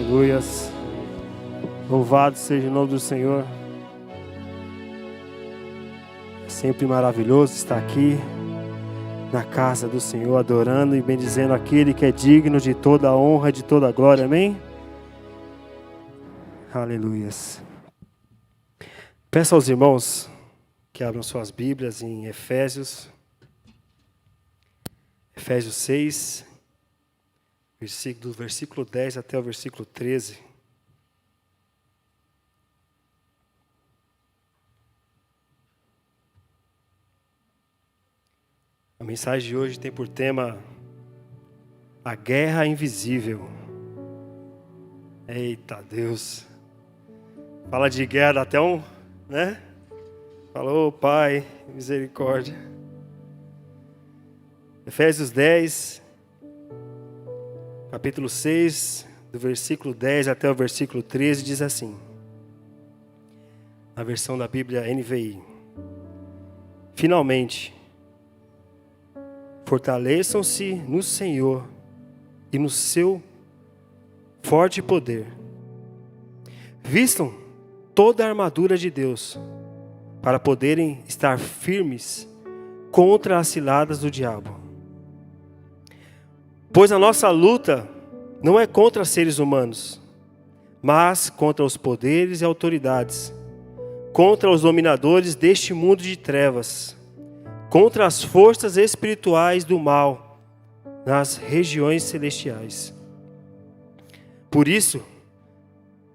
Aleluias. Louvado seja o nome do Senhor. É sempre maravilhoso estar aqui na casa do Senhor, adorando e bendizendo aquele que é digno de toda a honra, de toda a glória. Amém? Aleluias. Peço aos irmãos que abram suas Bíblias em Efésios 6, do versículo 10 até o versículo 13. A mensagem de hoje tem por tema a guerra invisível. Eita Deus! Fala de guerra, dá até né? Falou, Pai, misericórdia. Efésios 10, capítulo 6, do versículo 10 até o versículo 13, diz assim. Na versão da Bíblia NVI. Finalmente, fortaleçam-se no Senhor e no seu forte poder. Vistam toda a armadura de Deus, para poderem estar firmes contra as ciladas do diabo. Pois a nossa luta não é contra seres humanos, mas contra os poderes e autoridades, contra os dominadores deste mundo de trevas, contra as forças espirituais do mal nas regiões celestiais. Por isso,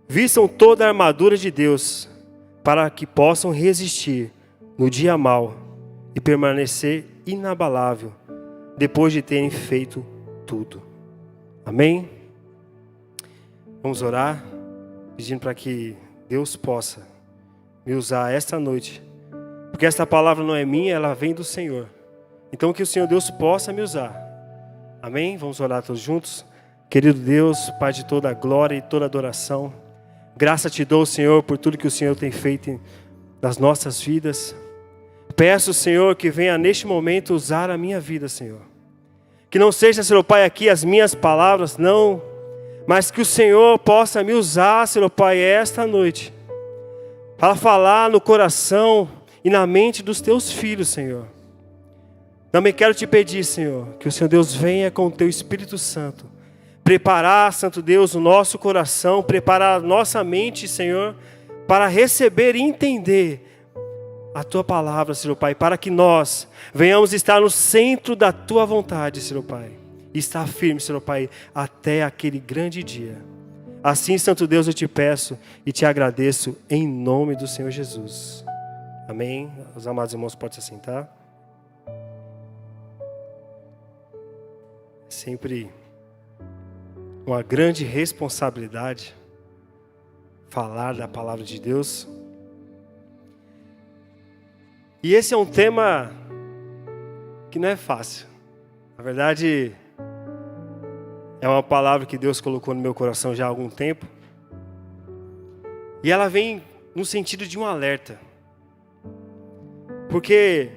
vistam toda a armadura de Deus, para que possam resistir no dia mau e permanecer inabalável, depois de terem feito tudo. Amém? Vamos orar, pedindo para que Deus possa me usar esta noite, porque esta palavra não é minha, ela vem do Senhor. Então que o Senhor Deus possa me usar. Amém? Vamos orar todos juntos. Querido Deus, Pai de toda a glória e toda a adoração, graça te dou, Senhor, por tudo que o Senhor tem feito nas nossas vidas. Peço, Senhor, que venha neste momento usar a minha vida, Senhor. Que não seja, Senhor Pai, aqui as minhas palavras, não, mas que o Senhor possa me usar, Senhor Pai, esta noite, para falar no coração e na mente dos teus filhos, Senhor. Também quero te pedir, Senhor, que o Senhor Deus venha com o teu Espírito Santo, preparar, Santo Deus, o nosso coração, preparar a nossa mente, Senhor, para receber e entender a Tua palavra, Senhor Pai, para que nós venhamos estar no centro da Tua vontade, Senhor Pai, e estar firme, Senhor Pai, até aquele grande dia. Assim, Santo Deus, eu te peço e te agradeço em nome do Senhor Jesus. Amém? Os amados irmãos podem se assentar. É sempre uma grande responsabilidade falar da palavra de Deus. E esse é um tema que não é fácil. Na verdade, é uma palavra que Deus colocou no meu coração já há algum tempo. E ela vem no sentido de um alerta. Porque,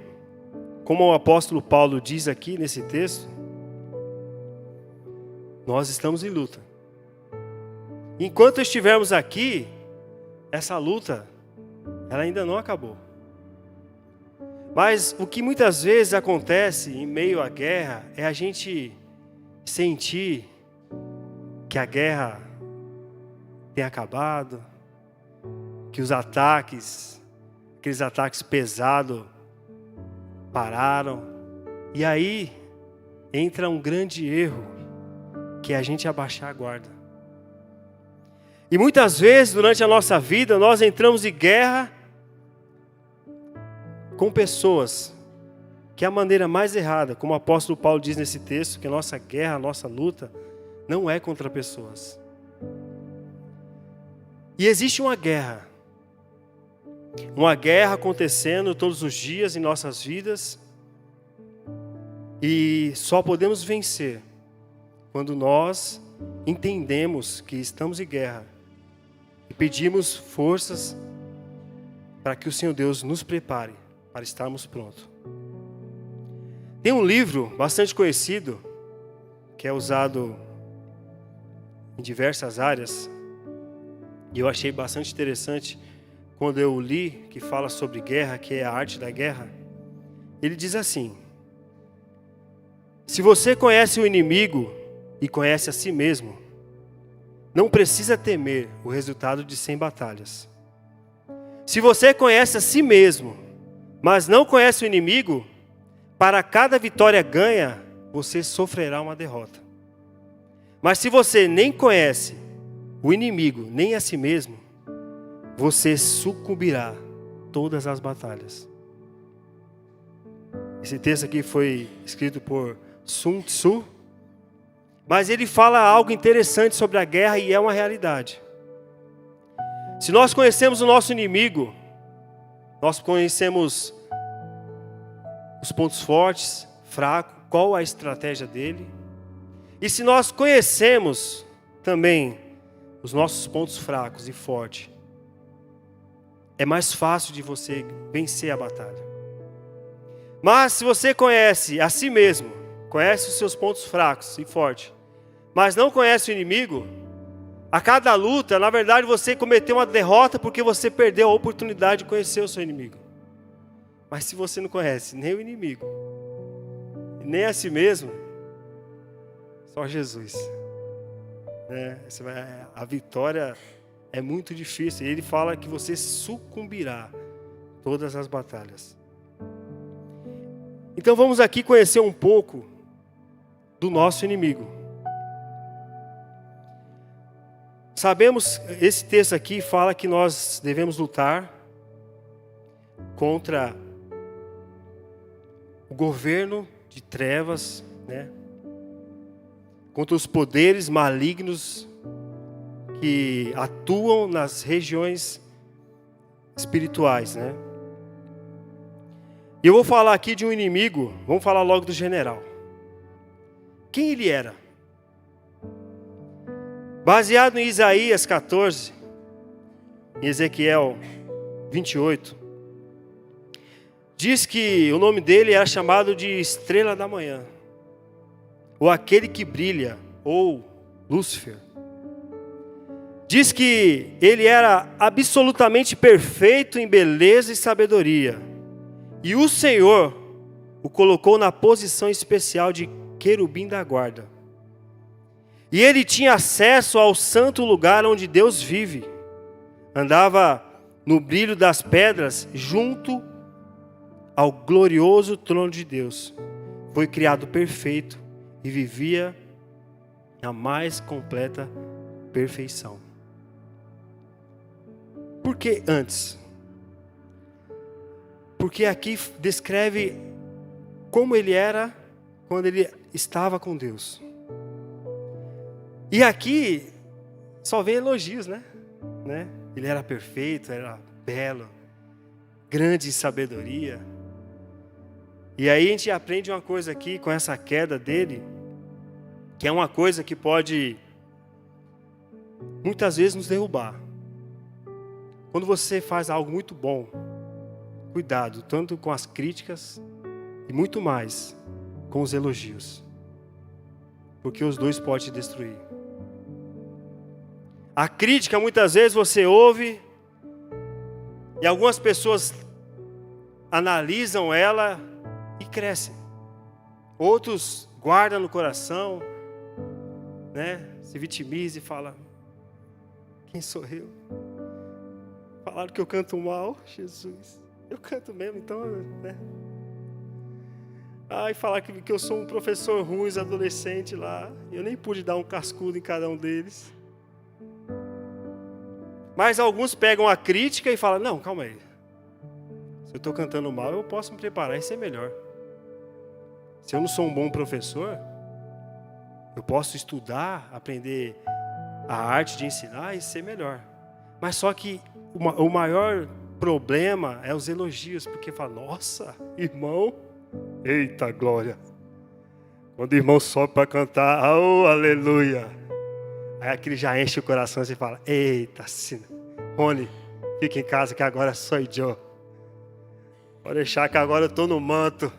como o apóstolo Paulo diz aqui nesse texto, nós estamos em luta. Enquanto estivermos aqui, essa luta, ela ainda não acabou. Mas o que muitas vezes acontece em meio à guerra é a gente sentir que a guerra tem acabado, que os ataques, aqueles ataques pesados, pararam. E aí entra um grande erro, que é a gente abaixar a guarda. E muitas vezes durante a nossa vida nós entramos em guerra com pessoas que é a maneira mais errada, como o apóstolo Paulo diz nesse texto, que a nossa guerra, a nossa luta não é contra pessoas. E existe uma guerra acontecendo todos os dias em nossas vidas, e só podemos vencer quando nós entendemos que estamos em guerra e pedimos forças para que o Senhor Deus nos prepare para estarmos prontos. Tem um livro bastante conhecido que é usado em diversas áreas. E eu achei bastante interessante quando eu li que fala sobre guerra, que é a arte da guerra. Ele diz assim: se você conhece o inimigo e conhece a si mesmo, não precisa temer o resultado de 100 batalhas. Se você conhece a si mesmo, mas não conhece o inimigo, para cada vitória ganha, você sofrerá uma derrota. Mas se você nem conhece o inimigo, nem a si mesmo, você sucumbirá todas as batalhas. Esse texto aqui foi escrito por Sun Tzu, mas ele fala algo interessante sobre a guerra e é uma realidade. Se nós conhecemos o nosso inimigo, nós conhecemos os pontos fortes, fracos, qual a estratégia dele. E se nós conhecemos também os nossos pontos fracos e fortes, é mais fácil de você vencer a batalha. Mas se você conhece a si mesmo, conhece os seus pontos fracos e fortes, mas não conhece o inimigo, a cada luta, na verdade, você cometeu uma derrota porque você perdeu a oportunidade de conhecer o seu inimigo. Mas se você não conhece nem o inimigo, nem a si mesmo, só Jesus. A vitória é muito difícil. E ele fala que você sucumbirá todas as batalhas. Então vamos aqui conhecer um pouco do nosso inimigo. Sabemos, esse texto aqui fala que nós devemos lutar contra o governo de trevas, contra os poderes malignos que atuam nas regiões espirituais, E eu vou falar aqui de um inimigo, vamos falar logo do general. Quem ele era? Baseado em Isaías 14, em Ezequiel 28, diz que o nome dele era chamado de Estrela da Manhã, ou aquele que brilha, ou Lúcifer. Diz que ele era absolutamente perfeito em beleza e sabedoria, e o Senhor o colocou na posição especial de querubim da guarda. E ele tinha acesso ao santo lugar onde Deus vive. Andava no brilho das pedras junto ao glorioso trono de Deus. Foi criado perfeito e vivia a mais completa perfeição. Por que antes? Porque aqui descreve como ele era quando ele estava com Deus. E aqui só vem elogios, né? Ele era perfeito, era belo, grande em sabedoria. E aí a gente aprende uma coisa aqui com essa queda dele, que é uma coisa que pode muitas vezes nos derrubar. Quando você faz algo muito bom, cuidado, tanto com as críticas e muito mais com os elogios. Porque os dois podem te destruir. A crítica muitas vezes você ouve e algumas pessoas analisam ela e crescem. Outros guardam no coração, se vitimizam e falam: quem sou eu? Falaram que eu canto mal, Jesus. Eu canto mesmo, então, E falar que eu sou um professor ruim, os adolescentes lá. Eu nem pude dar um cascudo em cada um deles. Mas alguns pegam a crítica e falam: não, calma aí. Se eu estou cantando mal, eu posso me preparar e ser melhor. Se eu não sou um bom professor, eu posso estudar, aprender a arte de ensinar e ser melhor. Mas só que o maior problema é os elogios, porque fala: nossa, irmão, eita glória. Quando o irmão sobe para cantar, oh, aleluia. Aí aquele já enche o coração e fala: eita, Rony, fica em casa que agora sou eu. Pode deixar que agora eu estou no manto.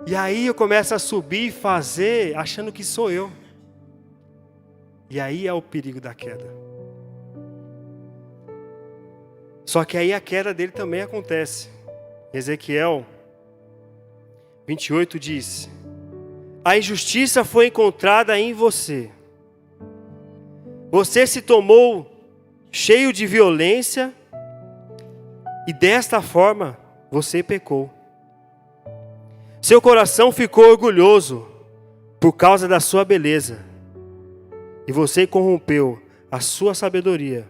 E aí eu começo a subir e fazer, achando que sou eu. E aí é o perigo da queda. Só que aí a queda dele também acontece. Ezequiel 28 diz: a injustiça foi encontrada em você. Você se tomou cheio de violência e desta forma você pecou. Seu coração ficou orgulhoso por causa da sua beleza e você corrompeu a sua sabedoria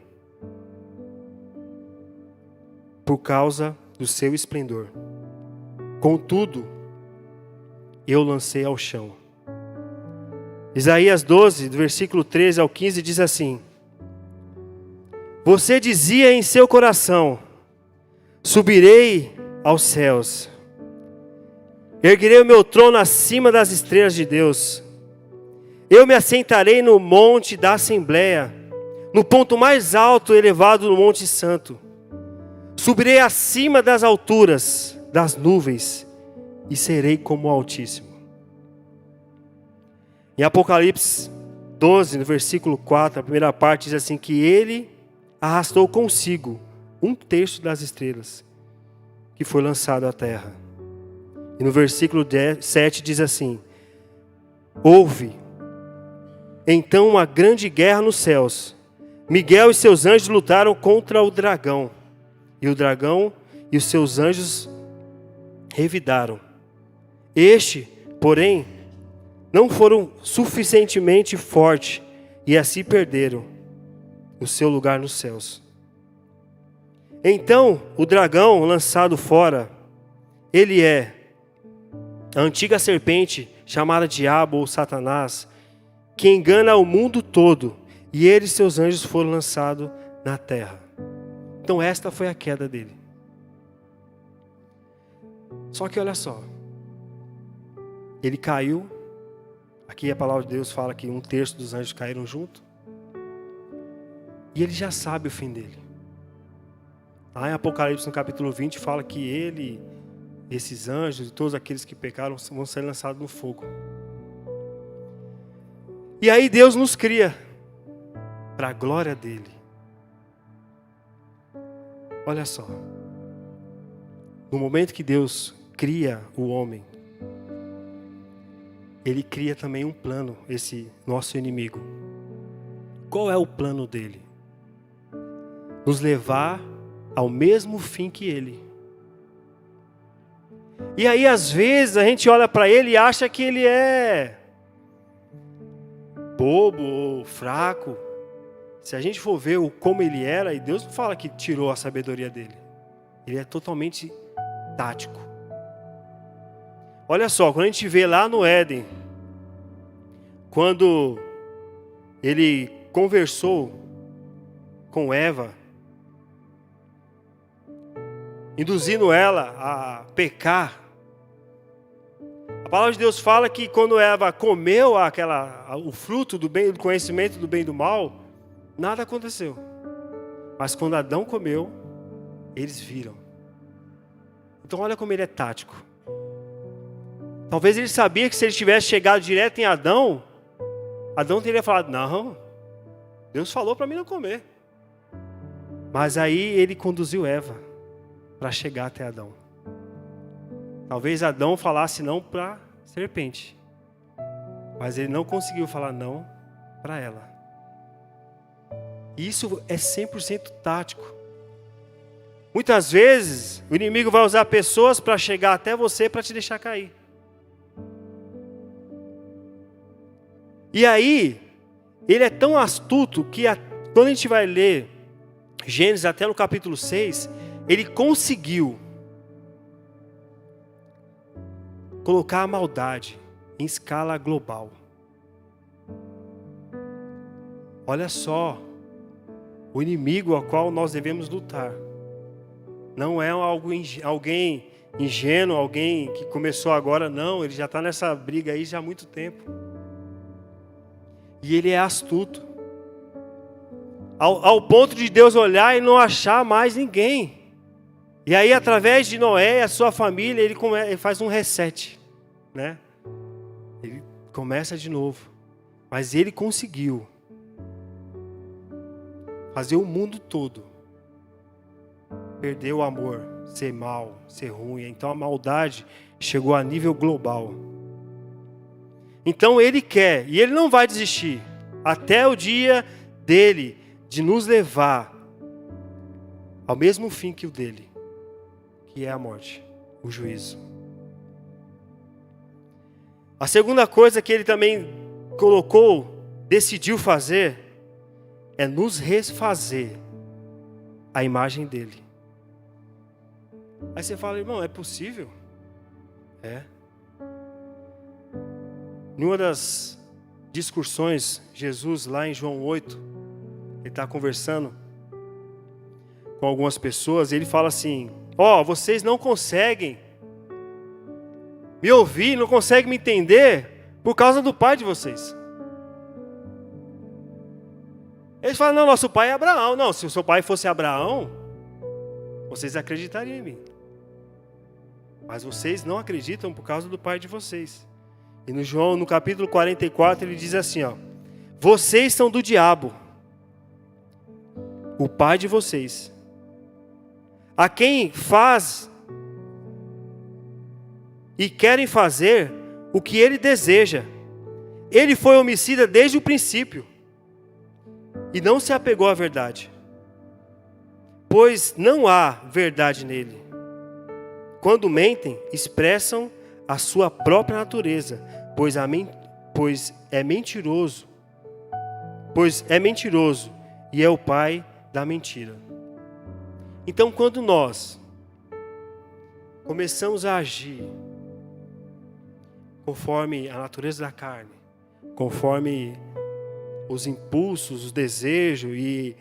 por causa do seu esplendor. Contudo, eu lancei ao chão. Isaías 12, do versículo 13 ao 15, diz assim: você dizia em seu coração: subirei aos céus, erguerei o meu trono acima das estrelas de Deus. Eu me assentarei no monte da Assembleia, no ponto mais alto e elevado do Monte Santo. Subirei acima das alturas das nuvens e serei como o Altíssimo. Em Apocalipse 12, no versículo 4, a primeira parte diz assim, que ele arrastou consigo 1/3 das estrelas que foi lançado à terra. E no versículo 7 diz assim: houve então uma grande guerra nos céus. Miguel e seus anjos lutaram contra o dragão. E o dragão e os seus anjos revidaram. Este, porém, não foram suficientemente fortes e assim perderam o seu lugar nos céus. Então, o dragão lançado fora, ele é a antiga serpente chamada Diabo ou Satanás, que engana o mundo todo, e ele e seus anjos foram lançados na terra. Então esta foi a queda dele. Só que olha só, ele caiu, aqui a palavra de Deus fala que 1/3 dos anjos caíram junto, e ele já sabe o fim dele. Lá em Apocalipse no capítulo 20 fala que ele, esses anjos e todos aqueles que pecaram vão ser lançados no fogo. E aí Deus nos cria para a glória dele. Olha só, no momento que Deus cria o homem, ele cria também um plano, esse nosso inimigo. Qual é o plano dele? Nos levar ao mesmo fim que ele. E aí às vezes a gente olha para ele e acha que ele é bobo ou fraco. Se a gente for ver como ele era, e Deus não fala que tirou a sabedoria dele. Ele é totalmente tático. Olha só, quando a gente vê lá no Éden, quando ele conversou com Eva, induzindo ela a pecar, a palavra de Deus fala que quando Eva comeu o fruto do conhecimento do bem e do mal, nada aconteceu. Mas quando Adão comeu, eles viram. Então olha como ele é tático. Talvez ele sabia que se ele tivesse chegado direto em Adão, Adão teria falado, não, Deus falou para mim não comer. Mas aí ele conduziu Eva para chegar até Adão. Talvez Adão falasse não para a serpente, mas ele não conseguiu falar não para ela. Isso é 100% tático. Muitas vezes o inimigo vai usar pessoas para chegar até você para te deixar cair. E aí, ele é tão astuto que quando a gente vai ler Gênesis até no capítulo 6, ele conseguiu colocar a maldade em escala global. Olha só, o inimigo ao qual nós devemos lutar não é alguém ingênuo, alguém que começou agora, não, ele já está nessa briga aí já há muito tempo. E ele é astuto, ao ponto de Deus olhar e não achar mais ninguém. E aí, através de Noé e a sua família, ele faz um reset, né? Ele começa de novo. Mas ele conseguiu fazer o mundo todo perder o amor, ser mal, ser ruim. Então a maldade chegou a nível global. Então Ele quer, e Ele não vai desistir, até o dia dele, de nos levar ao mesmo fim que o dele, que é a morte, o juízo. A segunda coisa que Ele também decidiu fazer, é nos refazer a imagem dele. Aí você fala, irmão, é possível? É. Em uma das discussões, Jesus, lá em João 8, ele está conversando com algumas pessoas, e ele fala assim, vocês não conseguem me ouvir, não conseguem me entender, por causa do pai de vocês. Eles falam, não, nosso pai é Abraão. Não, se o seu pai fosse Abraão, vocês acreditariam em mim. Mas vocês não acreditam por causa do pai de vocês. E no João, no capítulo 44, ele diz assim, vocês são do diabo, o pai de vocês, a quem faz e querem fazer o que ele deseja. Ele foi homicida desde o princípio e não se apegou à verdade, pois não há verdade nele. Quando mentem, expressam a sua própria natureza, pois é mentiroso e é o pai da mentira. Então, quando nós começamos a agir conforme a natureza da carne, conforme os impulsos, os desejos e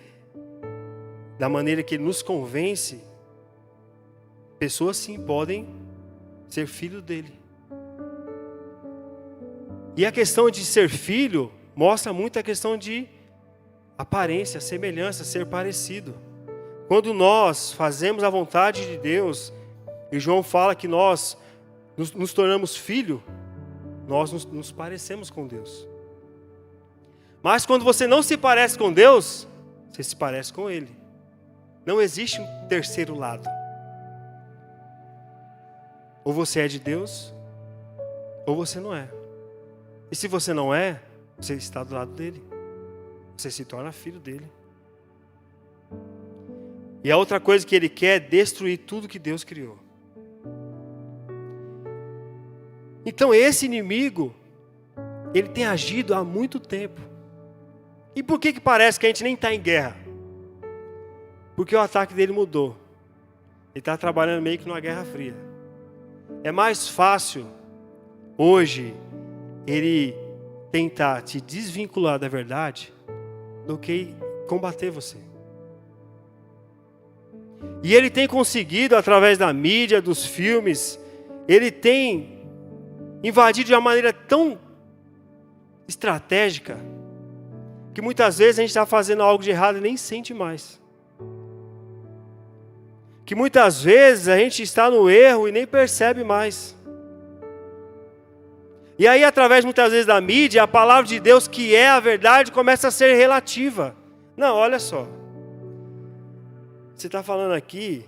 da maneira que ele nos convence, pessoas sim podem ser filho dele. E a questão de ser filho mostra muito a questão de aparência, semelhança, ser parecido. Quando nós fazemos a vontade de Deus, e João fala que nós nos tornamos filho, nós nos parecemos com Deus. Mas quando você não se parece com Deus, você se parece com Ele. Não existe um terceiro lado. Ou você é de Deus, ou você não é. E se você não é, você está do lado dele. Você se torna filho dele. E a outra coisa que ele quer é destruir tudo que Deus criou. Então esse inimigo, ele tem agido há muito tempo. E por que parece que a gente nem está em guerra? Porque o ataque dele mudou. Ele está trabalhando meio que numa guerra fria. É mais fácil hoje ele tentar te desvincular da verdade do que combater você. E ele tem conseguido, através da mídia, dos filmes, ele tem invadido de uma maneira tão estratégica que muitas vezes a gente está fazendo algo de errado e nem sente mais. Que muitas vezes a gente está no erro e nem percebe mais. E aí, através muitas vezes da mídia, a palavra de Deus, que é a verdade, começa a ser relativa. Não, olha só. Você está falando aqui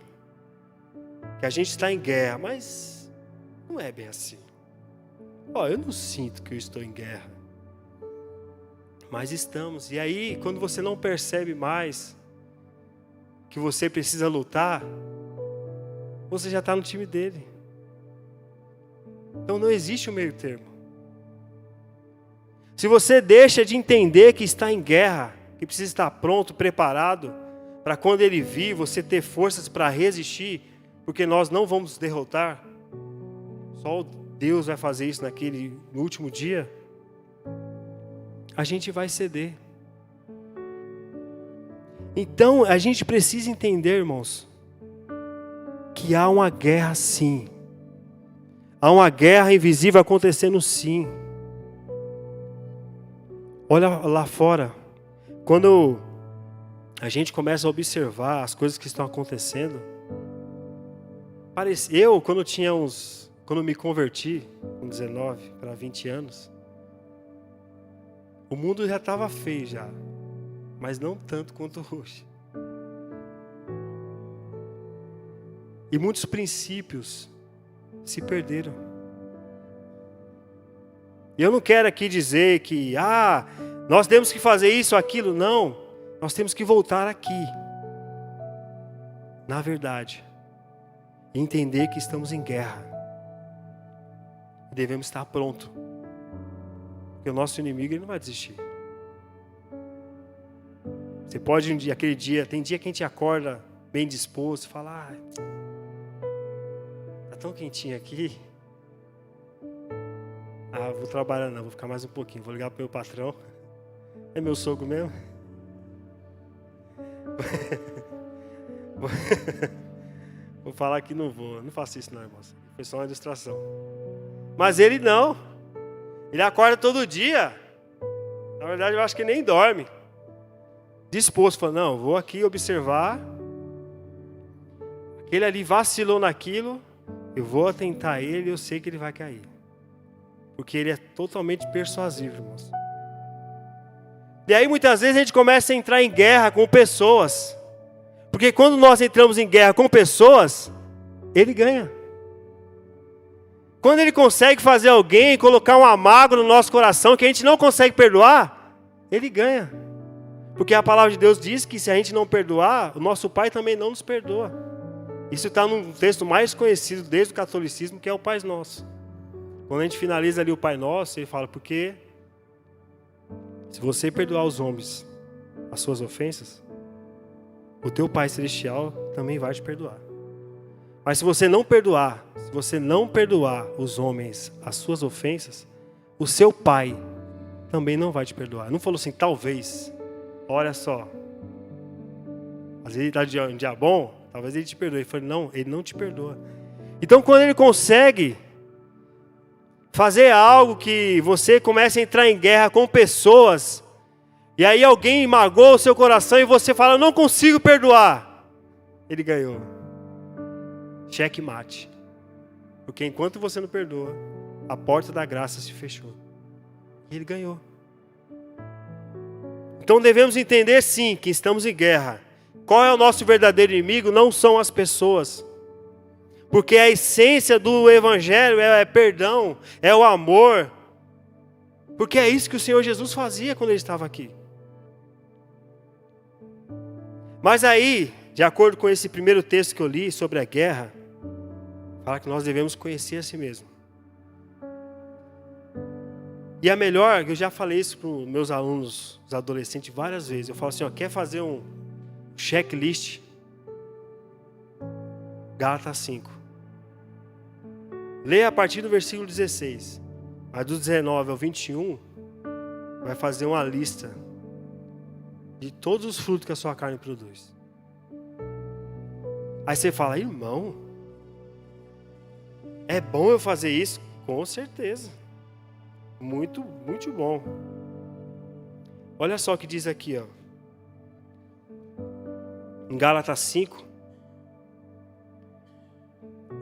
que a gente está em guerra, mas não é bem assim. Eu não sinto que eu estou em guerra. Mas estamos. E aí, quando você não percebe mais que você precisa lutar, você já está no time dele. Então não existe um meio termo. Se você deixa de entender que está em guerra, que precisa estar pronto, preparado, para quando ele vir, você ter forças para resistir, porque nós não vamos derrotar, só Deus vai fazer isso no último dia, a gente vai ceder. Então a gente precisa entender, irmãos, que há uma guerra sim. Há uma guerra invisível acontecendo sim. Olha lá fora, quando a gente começa a observar as coisas que estão acontecendo, quando me converti, com 19 para 20 anos, o mundo já estava feio já. mas não tanto quanto hoje. E muitos princípios se perderam. E eu não quero aqui dizer que, nós temos que fazer isso, aquilo. Não, nós temos que voltar aqui, na verdade, e entender que estamos em guerra. Devemos estar prontos, porque o nosso inimigo ele não vai desistir. Você pode aquele dia, tem dia que a gente acorda bem disposto, e fala, tá tão quentinho aqui. Vou trabalhar não, vou ficar mais um pouquinho, vou ligar para o meu patrão. É meu sogro mesmo? Vou falar que não vou, não faço isso não, irmãos. Foi só uma distração. Mas ele não. Ele acorda todo dia. Na verdade, eu acho que nem dorme. Disposto, fala, não, vou aqui observar. Aquele ali vacilou naquilo, eu vou atentar ele, eu sei que ele vai cair. Porque ele é totalmente persuasivo, irmãos. E aí muitas vezes a gente começa a entrar em guerra com pessoas. Porque quando nós entramos em guerra com pessoas, ele ganha. Quando ele consegue fazer alguém colocar um amargo no nosso coração que a gente não consegue perdoar, ele ganha. Porque a palavra de Deus diz que se a gente não perdoar, o nosso Pai também não nos perdoa. Isso está no texto mais conhecido desde o catolicismo, que é o Pai Nosso. Quando a gente finaliza ali o Pai Nosso, ele fala, porque se você perdoar os homens as suas ofensas, o teu Pai Celestial também vai te perdoar. Mas se você não perdoar os homens as suas ofensas, o seu Pai também não vai te perdoar. Não falou assim, talvez, olha só, às vezes ele está um dia bom, talvez ele te perdoe. Ele falou, não, ele não te perdoa. Então quando ele consegue fazer algo que você começa a entrar em guerra com pessoas, e aí alguém magoa o seu coração e você fala, não consigo perdoar, ele ganhou. Cheque mate. Porque enquanto você não perdoa, a porta da graça se fechou. E ele ganhou. Então devemos entender sim que estamos em guerra. Qual é o nosso verdadeiro inimigo? Não são as pessoas. Porque a essência do Evangelho é perdão, é o amor. Porque é isso que o Senhor Jesus fazia quando Ele estava aqui. Mas aí, de acordo com esse primeiro texto que eu li sobre a guerra, fala que nós devemos conhecer a si mesmo. E a melhor, eu já falei isso para os meus alunos, os adolescentes, várias vezes. Eu falo assim, quer fazer um checklist? Gálatas 5. Leia a partir do versículo 16. Mas do 19 ao 21, vai fazer uma lista de todos os frutos que a sua carne produz. Aí você fala, irmão, é bom eu fazer isso? Com certeza. Muito, muito bom. Olha só o que diz aqui, em Gálatas 5,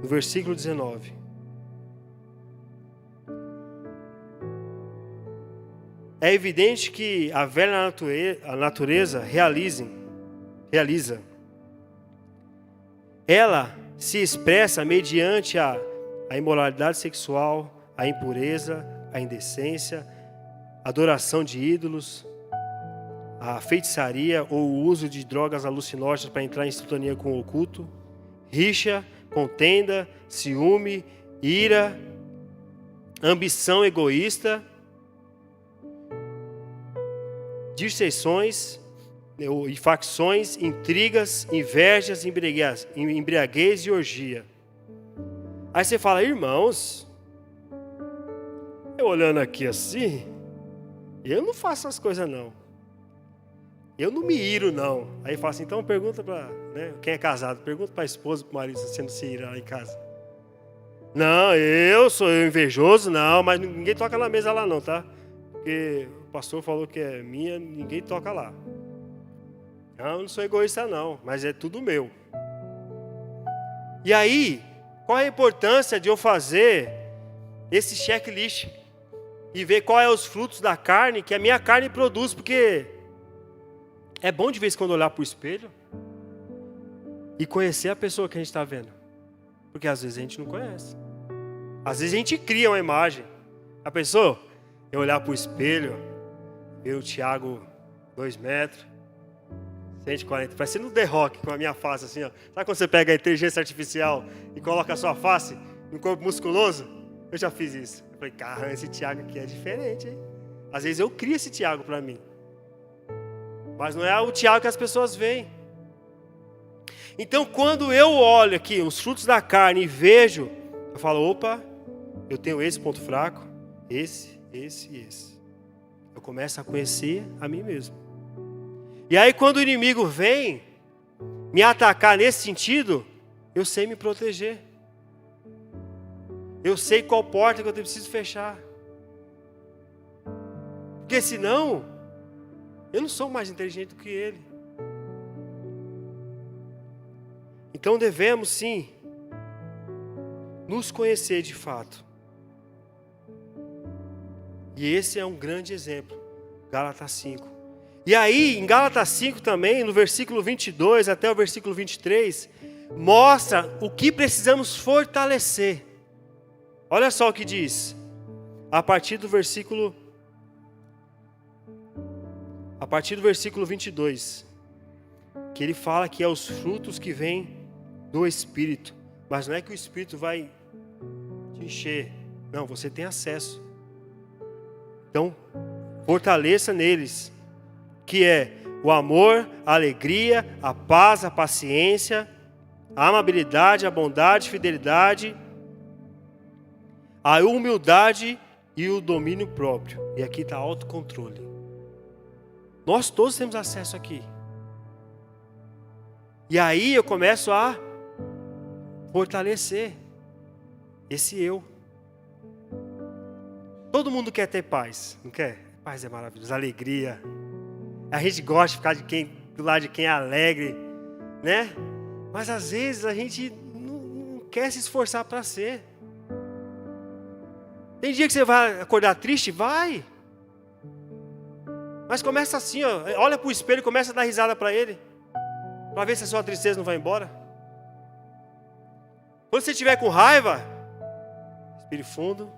no versículo 19. É evidente que a velha natureza realiza. Ela se expressa mediante a imoralidade sexual, a impureza, a indecência, a adoração de ídolos, a feitiçaria ou o uso de drogas alucinógenas para entrar em sintonia com o oculto, rixa, contenda, ciúme, ira, ambição egoísta, dissensões e facções, intrigas, invejas, embriaguez e orgia. Aí você fala, irmãos, eu olhando aqui assim, eu não faço essas coisas não. Eu não me iro não. Aí fala assim, então pergunta para quem é casado, pergunta para a esposa, para o marido, se você não se ira lá em casa. Não, eu sou invejoso, não, mas ninguém toca na mesa lá não, tá? Porque o pastor falou que é minha, ninguém toca lá. Não, eu não sou egoísta não, mas é tudo meu. E aí, qual é a importância de eu fazer esse checklist e ver quais são os frutos da carne que a minha carne produz? Porque É bom de vez em quando olhar para o espelho e conhecer a pessoa que a gente está vendo. Porque às vezes a gente não conhece. Às vezes a gente cria uma imagem. A pessoa, eu olhar para o espelho, ver o Thiago 2 metros, 140, parecendo um The Rock com a minha face assim, ó. Sabe quando você pega a inteligência artificial e coloca a sua face no corpo musculoso? Eu já fiz isso. Eu falei, caramba, esse Thiago aqui é diferente, hein? Às vezes eu crio esse Thiago para mim. Mas não é o Thiago que as pessoas veem. Então, quando eu olho aqui os frutos da carne e vejo, eu falo, opa, eu tenho esse ponto fraco, esse e esse. Eu começo a conhecer a mim mesmo. E aí, quando o inimigo vem me atacar nesse sentido, eu sei me proteger. Eu sei qual porta que eu preciso fechar. Porque senão, eu não sou mais inteligente do que ele. Então devemos sim nos conhecer de fato. E esse é um grande exemplo, Gálatas 5. E aí, em Gálatas 5 também, no versículo 22 até o versículo 23, mostra o que precisamos fortalecer. Olha só o que diz, a partir do versículo 22, que ele fala que é os frutos que vêm do Espírito, mas não é que o Espírito vai te encher, não, você tem acesso. Então, fortaleça neles, que é o amor, a alegria, a paz, a paciência, a amabilidade, a bondade, a fidelidade, a humildade e o domínio próprio. E aqui está autocontrole. Nós todos temos acesso aqui. E aí eu começo a fortalecer esse eu. Todo mundo quer ter paz, não quer? Paz é maravilhoso, alegria. A gente gosta de ficar do lado de quem é alegre, né? Mas às vezes a gente não quer se esforçar para ser. Tem dia que você vai acordar triste? Vai. Mas começa assim, ó, olha para o espelho e começa a dar risada para ele. Para ver se a sua tristeza não vai embora. Quando você estiver com raiva, respire fundo.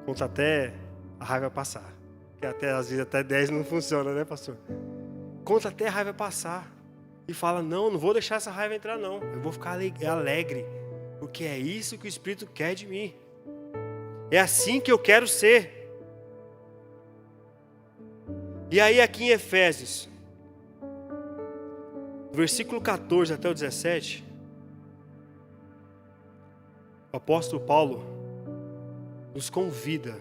Conta até a raiva passar. Que até, às vezes até 10 não funciona, né, pastor? Conta até a raiva passar. E fala, não vou deixar essa raiva entrar, não. Eu vou ficar alegre. Porque é isso que o Espírito quer de mim. É assim que eu quero ser. E aí aqui em Efésios, versículo 14 até o 17, o apóstolo Paulo nos convida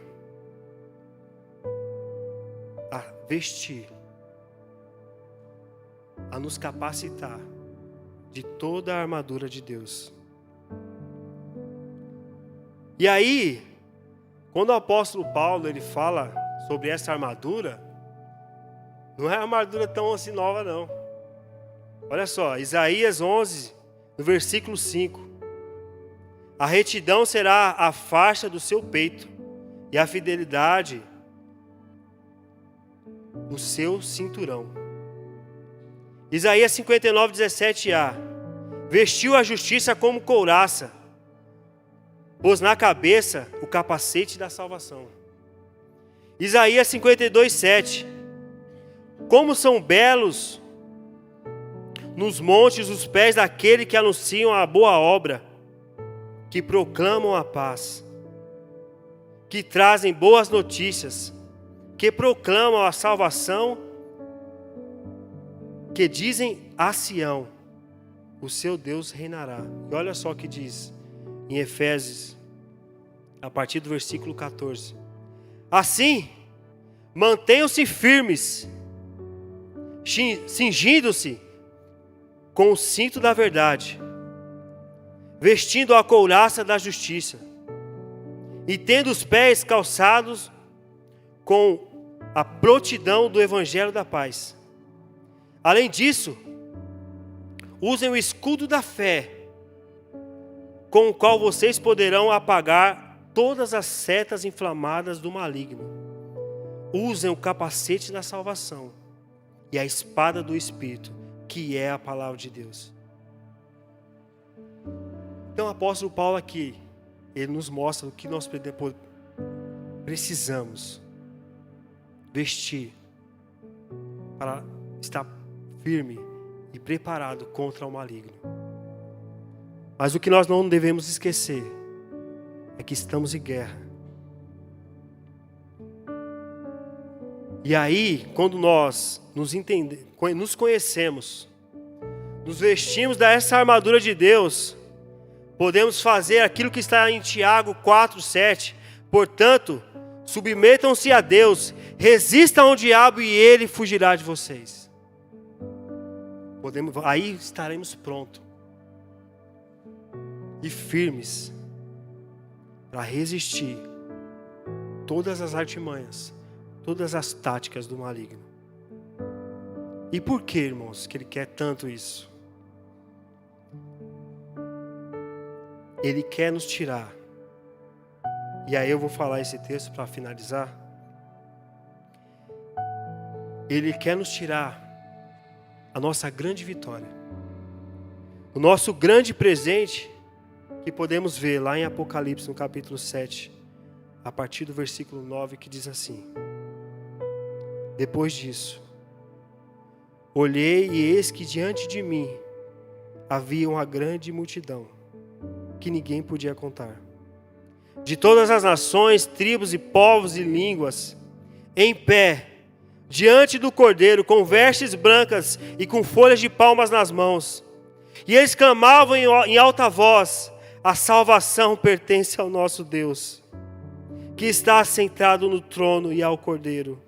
a vestir, a nos capacitar de toda a armadura de Deus. E aí, quando o apóstolo Paulo ele fala sobre essa armadura, não é uma armadura tão assim nova não. Olha só, Isaías 11, no versículo 5. A retidão será a faixa do seu peito, e a fidelidade no seu cinturão. Isaías 59, 17a. Vestiu a justiça como couraça, pôs na cabeça o capacete da salvação. Isaías 52, 7. Como são belos nos montes os pés daquele que anunciam a boa obra, que proclamam a paz, que trazem boas notícias, que proclamam a salvação, que dizem a Sião, o seu Deus reinará. E olha só o que diz em Efésios, a partir do versículo 14. Assim, mantenham-se firmes, cingindo-se com o cinto da verdade, vestindo a couraça da justiça, e tendo os pés calçados com a prontidão do evangelho da paz. Além disso, usem o escudo da fé, com o qual vocês poderão apagar todas as setas inflamadas do maligno. Usem o capacete da salvação e a espada do Espírito, que é a palavra de Deus. Então o apóstolo Paulo aqui, ele nos mostra o que nós precisamos vestir para estar firme e preparado contra o maligno. Mas o que nós não devemos esquecer é que estamos em guerra. E aí, quando nós nos conhecemos, nos vestimos dessa armadura de Deus, podemos fazer aquilo que está em Tiago 4:7. Portanto, submetam-se a Deus, resistam ao diabo e ele fugirá de vocês. Aí estaremos prontos e firmes para resistir todas as artimanhas, todas as táticas do maligno. E por que, irmãos, que ele quer tanto isso? Ele quer nos tirar. E aí eu vou falar esse texto para finalizar. Ele quer nos tirar a nossa grande vitória. O nosso grande presente, que podemos ver lá em Apocalipse, no capítulo 7, a partir do versículo 9, que diz assim: depois disso, olhei e eis que diante de mim havia uma grande multidão, que ninguém podia contar, de todas as nações, tribos e povos e línguas, em pé, diante do Cordeiro, com vestes brancas e com folhas de palmas nas mãos. E eles clamavam em alta voz: a salvação pertence ao nosso Deus, que está assentado no trono, e ao Cordeiro.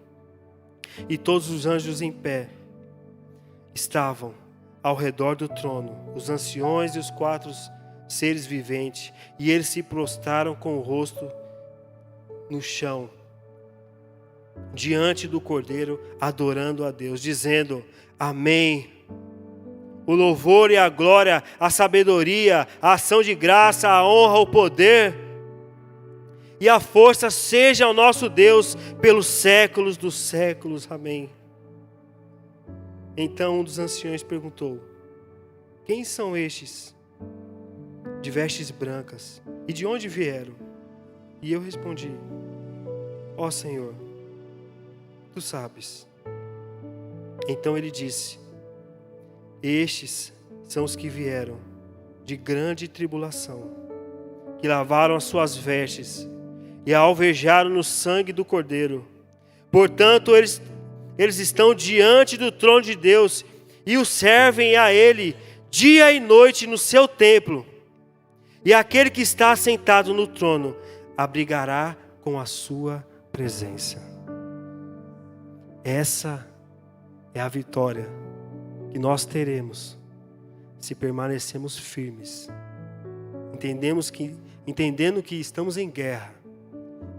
E todos os anjos em pé estavam ao redor do trono, os anciões e os 4 seres viventes, e eles se prostraram com o rosto no chão, diante do Cordeiro, adorando a Deus, dizendo: Amém. O louvor e a glória, a sabedoria, a ação de graça, a honra, o poder e a força seja ao nosso Deus pelos séculos dos séculos. Amém. Então um dos anciões perguntou: quem são estes de vestes brancas, e de onde vieram? E eu respondi: ó Senhor, tu sabes. Então ele disse: estes são os que vieram de grande tribulação, que lavaram as suas vestes e alvejaram no sangue do Cordeiro. Portanto, eles estão diante do trono de Deus e o servem a Ele dia e noite no seu templo. E aquele que está sentado no trono abrigará com a sua presença. Essa é a vitória que nós teremos se permanecermos firmes, entendendo que estamos em guerra,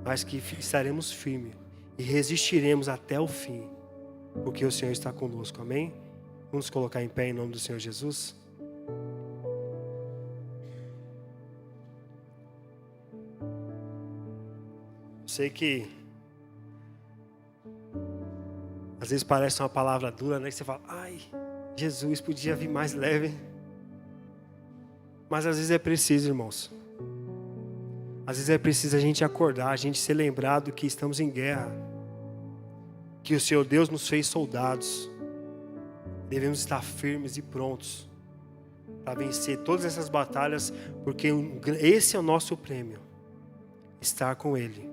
mas que estaremos firmes e resistiremos até o fim, porque o Senhor está conosco. Amém? Vamos nos colocar em pé em nome do Senhor Jesus. Sei que às vezes parece uma palavra dura, né? Que você fala: ai, Jesus, podia vir mais leve. Mas às vezes é preciso, irmãos. Às vezes é preciso a gente acordar, a gente ser lembrado que estamos em guerra, que o Senhor Deus nos fez soldados. Devemos estar firmes e prontos para vencer todas essas batalhas, porque esse é o nosso prêmio: estar com Ele,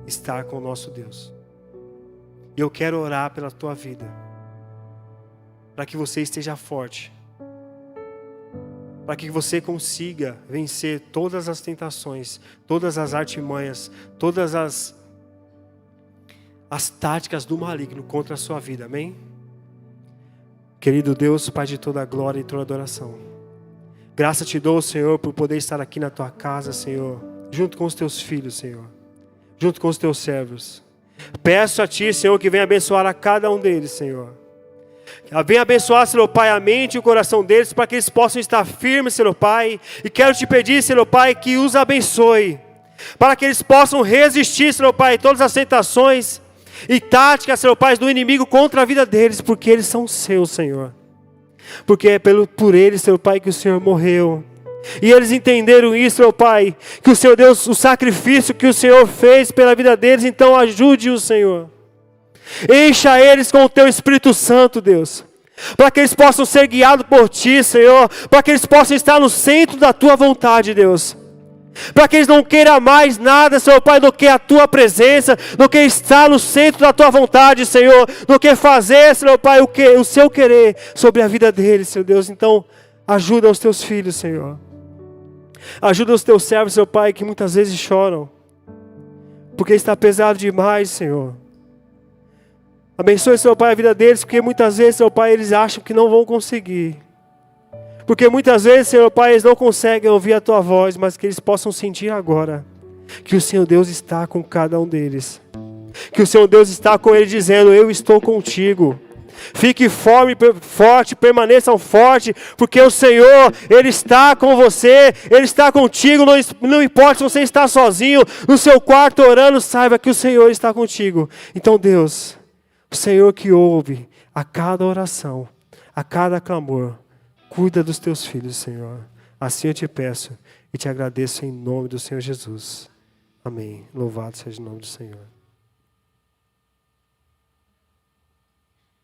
estar com o nosso Deus. E eu quero orar pela tua vida, para que você esteja forte, para que você consiga vencer todas as tentações, todas as artimanhas, todas as táticas do maligno contra a sua vida. Amém? Querido Deus, Pai de toda a glória e toda a adoração, graça te dou, Senhor, por poder estar aqui na tua casa, Senhor, junto com os teus filhos, Senhor, junto com os teus servos. Peço a Ti, Senhor, que venha abençoar a cada um deles, Senhor. Venha abençoar, Senhor Pai, a mente e o coração deles, para que eles possam estar firmes, Senhor Pai. E quero Te pedir, Senhor Pai, que os abençoe, para que eles possam resistir, Senhor Pai, todas as tentações, e táticas, Senhor Pai, do inimigo contra a vida deles, porque eles são seus, Senhor. Porque é por eles, Senhor Pai, que o Senhor morreu. E eles entenderam isso, meu Pai, que o Senhor Deus, o sacrifício que o Senhor fez pela vida deles, então ajude-os, Senhor. Encha eles com o Teu Espírito Santo, Deus, para que eles possam ser guiados por Ti, Senhor, para que eles possam estar no centro da Tua vontade, Deus. Para que eles não queiram mais nada, Senhor Pai, do que a Tua presença, do que estar no centro da Tua vontade, Senhor, do que fazer, Senhor Pai, o Seu querer sobre a vida deles, Senhor Deus. Então, ajuda os Teus filhos, Senhor. Ajuda os Teus servos, Senhor Pai, que muitas vezes choram, porque está pesado demais, Senhor. Abençoe, Senhor Pai, a vida deles, porque muitas vezes, Senhor Pai, eles acham que não vão conseguir. Porque muitas vezes, Senhor Pai, eles não conseguem ouvir a Tua voz, mas que eles possam sentir agora que o Senhor Deus está com cada um deles. Que o Senhor Deus está com eles dizendo, eu estou contigo. Fique forte, permaneçam fortes, porque o Senhor, Ele está com você, Ele está contigo, não importa se você está sozinho, no seu quarto orando, saiba que o Senhor está contigo. Então Deus, o Senhor que ouve a cada oração, a cada clamor, cuida dos Teus filhos, Senhor. Assim eu te peço e te agradeço em nome do Senhor Jesus. Amém. Louvado seja o nome do Senhor.